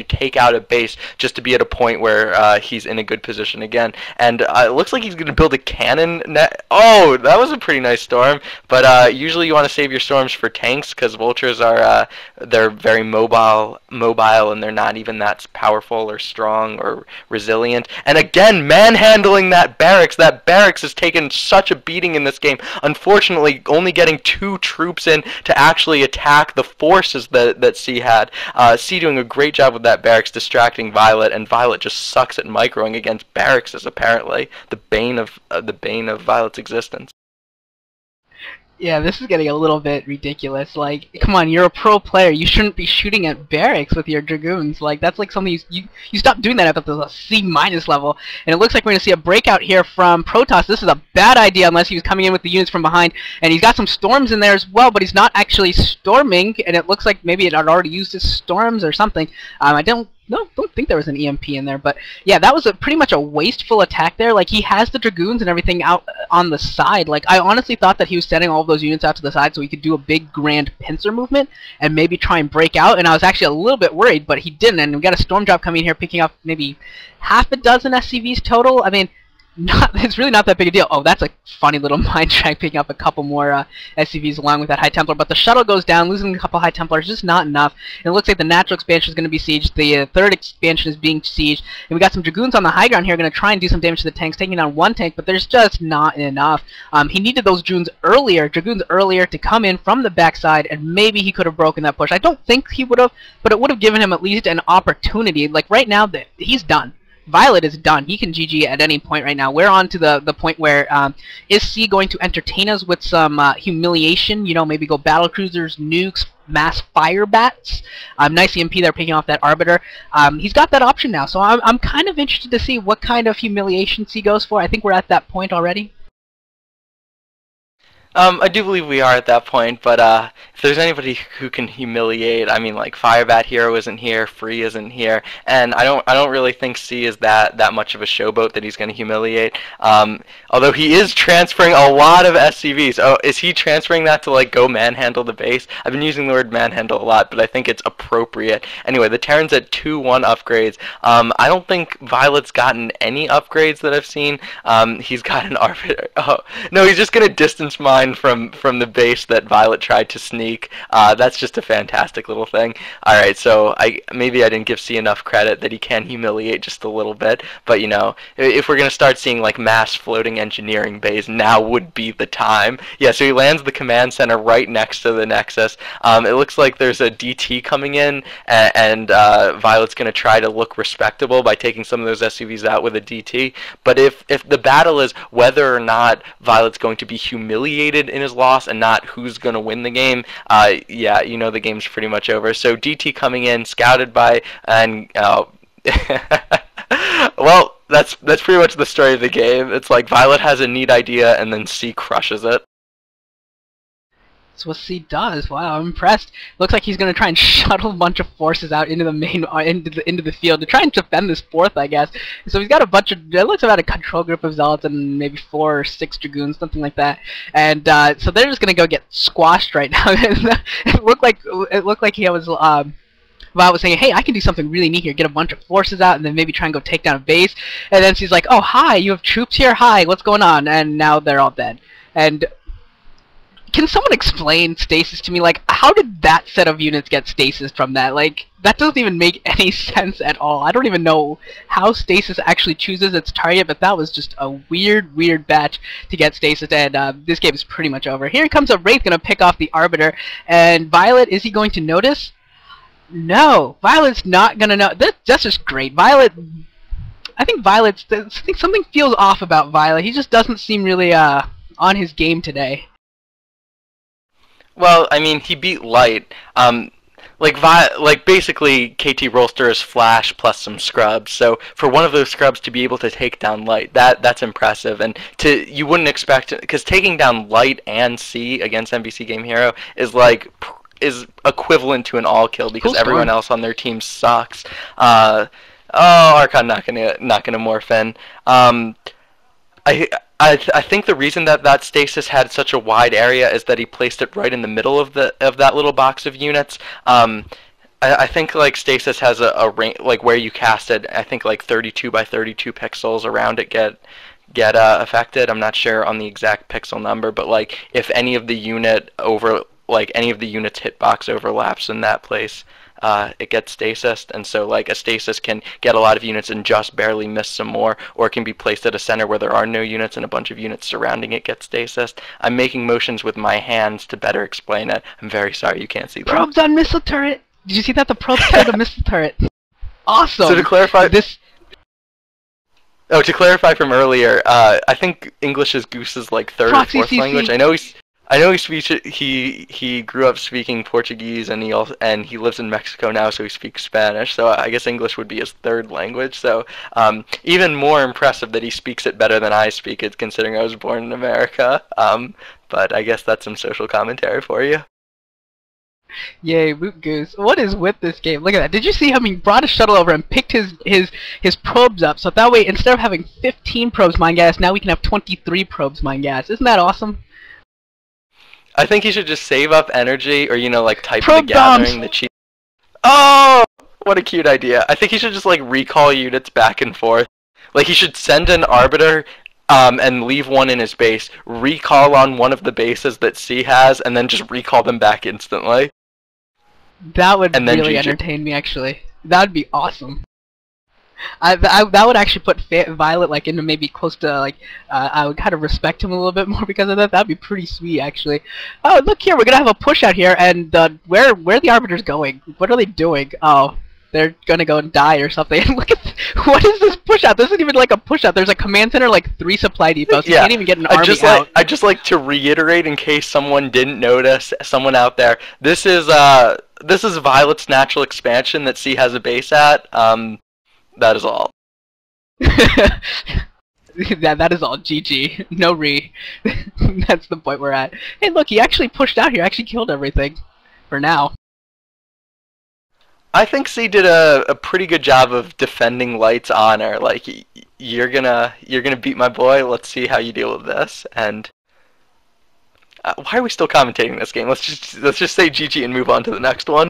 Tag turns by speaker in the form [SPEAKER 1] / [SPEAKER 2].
[SPEAKER 1] to take out a base just to be at a point where he's in a good position again. And it looks like he's going to build a cannon. Oh, that was a pretty nice storm. But usually you want to save your storms for tanks because vultures are they're very mobile, and they're not even that powerful or strong or resilient. And again, manhandling that barracks. That barracks has taken such a beating in this game. Unfortunately, only getting 2 troops in to actually attack the forces that C had. C doing a great job with that barracks, distracting Violet, and Violet just sucks at microing against barracks, is apparently the bane of Violet's existence.
[SPEAKER 2] Yeah, this is getting a little bit ridiculous. Like, come on, you're a pro player. You shouldn't be shooting at barracks with your dragoons. Like, that's like something you stop doing that at the C- level. And it looks like we're going to see a breakout here from Protoss. This is a bad idea unless he was coming in with the units from behind. And he's got some storms in there as well, but he's not actually storming. And it looks like maybe it had already used his storms or something. I don't think there was an EMP in there, but yeah, that was pretty much a wasteful attack there. Like, he has the dragoons and everything out on the side. Like, I honestly thought that he was sending all of those units out to the side so he could do a big grand pincer movement and maybe try and break out, and I was actually a little bit worried, but he didn't. And we got a storm drop coming in here picking up maybe half a dozen SCVs total. I mean, it's really not that big a deal. Oh, that's a funny little mine track picking up a couple more SCVs along with that High Templar. But the shuttle goes down, losing a couple High Templars, just not enough. And it looks like the natural expansion is going to be sieged. The third expansion is being sieged. And we got some Dragoons on the high ground here going to try and do some damage to the tanks, taking down 1 tank, but there's just not enough. He needed those Dragoons earlier to come in from the backside, and maybe he could have broken that push. I don't think he would have, but it would have given him at least an opportunity. Like, right now, he's done. Violet is done. He can GG at any point right now. We're on to the point where is C going to entertain us with some humiliation? You know, maybe go battle cruisers, nukes, mass fire bats. Nice EMP there picking off that Arbiter. He's got that option now, so I'm kind of interested to see what kind of humiliation C goes for. I think we're at that point already.
[SPEAKER 1] I do believe we are at that point, but if there's anybody who can humiliate, I mean, like, Firebat Hero isn't here, Free isn't here, and I don't really think C is that much of a showboat that he's going to humiliate. Although he is transferring a lot of SCVs. Oh, is he transferring that to, like, go manhandle the base? I've been using the word manhandle a lot, but I think it's appropriate. Anyway, the Terran's at 2-1 upgrades. I don't think Violet's gotten any upgrades that I've seen. He's got an Arbiter. Oh, no, he's just going to distance mine from the base that Violet tried to sneak. That's just a fantastic little thing. Alright, so maybe I didn't give C enough credit that he can humiliate just a little bit, but you know, if we're going to start seeing like mass floating engineering bays, now would be the time. Yeah, so he lands the command center right next to the Nexus. It looks like there's a DT coming in, and Violet's going to try to look respectable by taking some of those SUVs out with a DT, but if the battle is whether or not Violet's going to be humiliated in his loss and not who's going to win the game, yeah, you know the game's pretty much over. So DT coming in, scouted by, and well, that's pretty much the story of the game. It's like Violet has a neat idea and then C crushes it.
[SPEAKER 2] That's what C does. Wow, I'm impressed. Looks like he's going to try and shuttle a bunch of forces out into the main, into the field to try and defend this 4th, I guess. So he's got a bunch of, it looks about a control group of Zealots and maybe 4 or 6 Dragoons, something like that. And so they're just going to go get squashed right now. it looked like he was, Violet was saying, hey, I can do something really neat here, get a bunch of forces out, and then maybe try and go take down a base. And then she's like, oh, hi, you have troops here? Hi, what's going on? And now they're all dead. And can someone explain stasis to me? Like, how did that set of units get stasis from that? Like, that doesn't even make any sense at all. I don't even know how stasis actually chooses its target, but that was just a weird batch to get stasis, and this game is pretty much over. Here comes a Wraith gonna pick off the Arbiter, and Violet, is he going to notice? No, Violet's not gonna know. That's just great. Violet, I think something feels off about Violet. He just doesn't seem really on his game
[SPEAKER 1] Well, I mean, he beat Light. Like basically, KT Rolster is Flash plus some scrubs. So for one of those scrubs to be able to take down Light, that's impressive. And you wouldn't expect it, because taking down Light and C against MBC Game Hero is equivalent to an all kill, because everyone else on their team sucks. Oh, Archon not gonna morph in. I think the reason that stasis had such a wide area is that he placed it right in the middle of that little box of units. I think like Stasis has a range, like where you cast it. I think like 32 by 32 pixels around it get affected. I'm not sure on the exact pixel number, but like if any of the unit over like any of the unit's hitbox overlaps in that place, it gets stasis. And so like a stasis can get a lot of units and just barely miss some more, or it can be placed at a center where there are no units and a bunch of units surrounding it get stasis. I'm making motions with my hands to better explain it. I'm very sorry you can't see that.
[SPEAKER 2] Probes on missile turret. Did you see that? The probes killed a missile turret. Awesome.
[SPEAKER 1] So to clarify
[SPEAKER 2] this.
[SPEAKER 1] Oh, to clarify from earlier, I think English is Goose's like third or fourth language. I know he speaks. He grew up speaking Portuguese, and he lives in Mexico now, so he speaks Spanish. So I guess English would be his third language. So even more impressive that he speaks it better than I speak it, considering I was born in America. But I guess that's some social commentary for you.
[SPEAKER 2] Yay, Woot Goose. What is with this game? Look at that. Did you see how he brought a shuttle over and picked his probes up, so that way instead of having 15 probes mine gas, now we can have 23 probes mine gas. Isn't that awesome?
[SPEAKER 1] I think he should just save up energy, or like type
[SPEAKER 2] Probe
[SPEAKER 1] the gathering, the cheat. Oh, what a cute idea. I think he should just like recall units back and forth. Like he should send an arbiter and leave one in his base, recall on one of the bases that C has, and then just recall them back instantly.
[SPEAKER 2] That would
[SPEAKER 1] And then
[SPEAKER 2] really
[SPEAKER 1] GG.
[SPEAKER 2] entertain me, actually. That would be awesome. That would actually put Violet like into maybe close to like I would kind of respect him a little bit more because of that. That'd be pretty sweet, actually. Oh, look here, we're gonna have a push out here, and where are the arbiters going? What are they doing? Oh, they're gonna go and die or something. Look at what is this push out? This isn't even like a push out. There's a command center, like 3 supply depots. You can't even get an army out.
[SPEAKER 1] I just like to reiterate in case someone didn't notice, someone out there. This is Violet's natural expansion that C has a base at. That is all.
[SPEAKER 2] that is all. GG. No re. That's the point we're at. Hey, look, he actually pushed out here. Actually killed everything. For now.
[SPEAKER 1] I think C did a pretty good job of defending Light's honor. Like you're gonna beat my boy. Let's see how you deal with this. And why are we still commentating this game? Let's just say GG and move on to the next one.